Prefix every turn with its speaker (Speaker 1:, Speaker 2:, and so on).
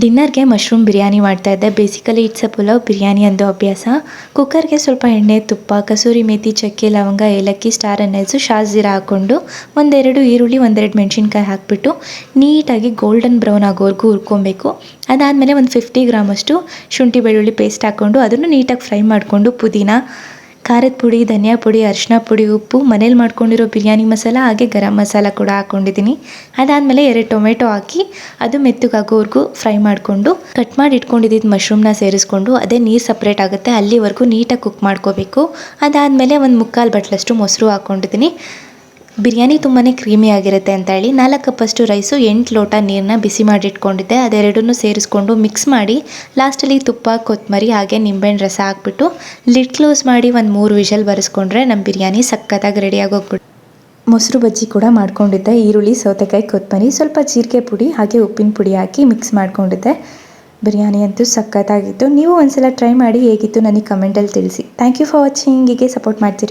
Speaker 1: ಡಿನ್ನರ್ಗೆ mushroom biryani ಮಾಡ್ತಾಯಿದ್ದೆ. Basically it's a pulao, biryani ಅಂದು ಅಭ್ಯಾಸ. ಕುಕ್ಕರ್ಗೆ ಸ್ವಲ್ಪ ಎಣ್ಣೆ, ತುಪ್ಪ, ಕಸೂರಿ ಮೇಥಿ, ಚಕ್ಕೆ, ಲವಂಗ, ಏಲಕ್ಕಿ, ಸ್ಟಾರ್ ಅನೈಸು, ಶಾಜೀರಾ ಹಾಕ್ಕೊಂಡು ಒಂದೆರಡು ಈರುಳ್ಳಿ, ಒಂದೆರಡು ಮೆಣಸಿನ್ಕಾಯಿ ಹಾಕಿಬಿಟ್ಟು ನೀಟಾಗಿ ಗೋಲ್ಡನ್ ಬ್ರೌನ್ ಆಗೋವರೆಗೂ ಹುರ್ಕೊಬೇಕು. ಅದಾದಮೇಲೆ ಒಂದು 50 ಗ್ರಾಮಷ್ಟು ಶುಂಠಿ ಬೆಳ್ಳುಳ್ಳಿ ಪೇಸ್ಟ್ ಹಾಕ್ಕೊಂಡು ಅದನ್ನು ನೀಟಾಗಿ ಫ್ರೈ ಮಾಡಿಕೊಂಡು ಪುದೀನ, ಖಾರದ ಪುಡಿ, ಧನಿಯಾ ಪುಡಿ, ಅರಿಶಿನ ಪುಡಿ, ಉಪ್ಪು, ಮನೇಲಿ ಮಾಡ್ಕೊಂಡಿರೋ ಬಿರಿಯಾನಿ ಮಸಾಲ ಹಾಗೆ ಗರಂ ಮಸಾಲ ಕೂಡ ಹಾಕ್ಕೊಂಡಿದ್ದೀನಿ. ಅದಾದಮೇಲೆ 2 ಟೊಮೆಟೊ ಹಾಕಿ ಅದು ಮೆತ್ತಗಾಗೋವರೆಗೂ ಫ್ರೈ ಮಾಡಿಕೊಂಡು ಕಟ್ ಮಾಡಿ ಇಟ್ಕೊಂಡಿದ್ದು ಮಶ್ರೂಮ್ನ ಸೇರಿಸ್ಕೊಂಡು ಅದೇ ನೀರು ಸಪ್ರೇಟ್ ಆಗುತ್ತೆ ಅಲ್ಲಿವರೆಗೂ ನೀಟಾಗಿ ಕುಕ್ ಮಾಡ್ಕೋಬೇಕು. ಅದಾದಮೇಲೆ ಒಂದು 3/4 ಬಟ್ಲಷ್ಟು ಮೊಸರು ಹಾಕ್ಕೊಂಡಿದ್ದೀನಿ. ಬಿರಿಯಾನಿ ತುಂಬಾ ಕ್ರೀಮಿ ಆಗಿರುತ್ತೆ ಅಂತ ಹೇಳಿ 4 ಕಪ್ಪಷ್ಟು ರೈಸು, 8 ಲೋಟ ನೀರನ್ನ ಬಿಸಿ ಮಾಡಿ ಇಟ್ಕೊಂಡಿದ್ದೆ. ಅದೆರಡನ್ನೂ ಸೇರಿಸ್ಕೊಂಡು ಮಿಕ್ಸ್ ಮಾಡಿ ಲಾಸ್ಟಲ್ಲಿ ತುಪ್ಪ, ಕೊತ್ತಂಬರಿ ಹಾಗೆ ನಿಂಬೆಹಣ್ಣು ರಸ ಹಾಕ್ಬಿಟ್ಟು ಲಿಡ್ ಕ್ಲೋಸ್ ಮಾಡಿ ಒಂದು 3 ವಿಷಲ್ ಬರೆಸ್ಕೊಂಡ್ರೆ ನಮ್ಮ ಬಿರಿಯಾನಿ ಸಕ್ಕತ್ತಾಗಿ ರೆಡಿಯಾಗಿ ಹೋಗ್ಬಿಟ್ಟು. ಮೊಸರು ಬಜ್ಜಿ ಕೂಡ ಮಾಡ್ಕೊಂಡಿದ್ದೆ. ಈರುಳ್ಳಿ, ಸೌತೆಕಾಯಿ, ಕೊತ್ತಂಬರಿ, ಸ್ವಲ್ಪ ಜೀರಿಗೆ ಪುಡಿ ಹಾಗೆ ಉಪ್ಪಿನ ಪುಡಿ ಹಾಕಿ ಮಿಕ್ಸ್ ಮಾಡ್ಕೊಂಡಿದ್ದೆ. ಬಿರಿಯಾನಿ ಅಂತೂ ಸಕ್ಕತ್ತಾಗಿತ್ತು. ನೀವು ಒಂದ್ಸಲ ಟ್ರೈ ಮಾಡಿ ಹೇಗಿತ್ತು ನನಗೆ ಕಮೆಂಟಲ್ಲಿ ತಿಳಿಸಿ. Thank you for watching. ಹೀಗೆ ಸಪೋರ್ಟ್ ಮಾಡ್ತೀರಿ.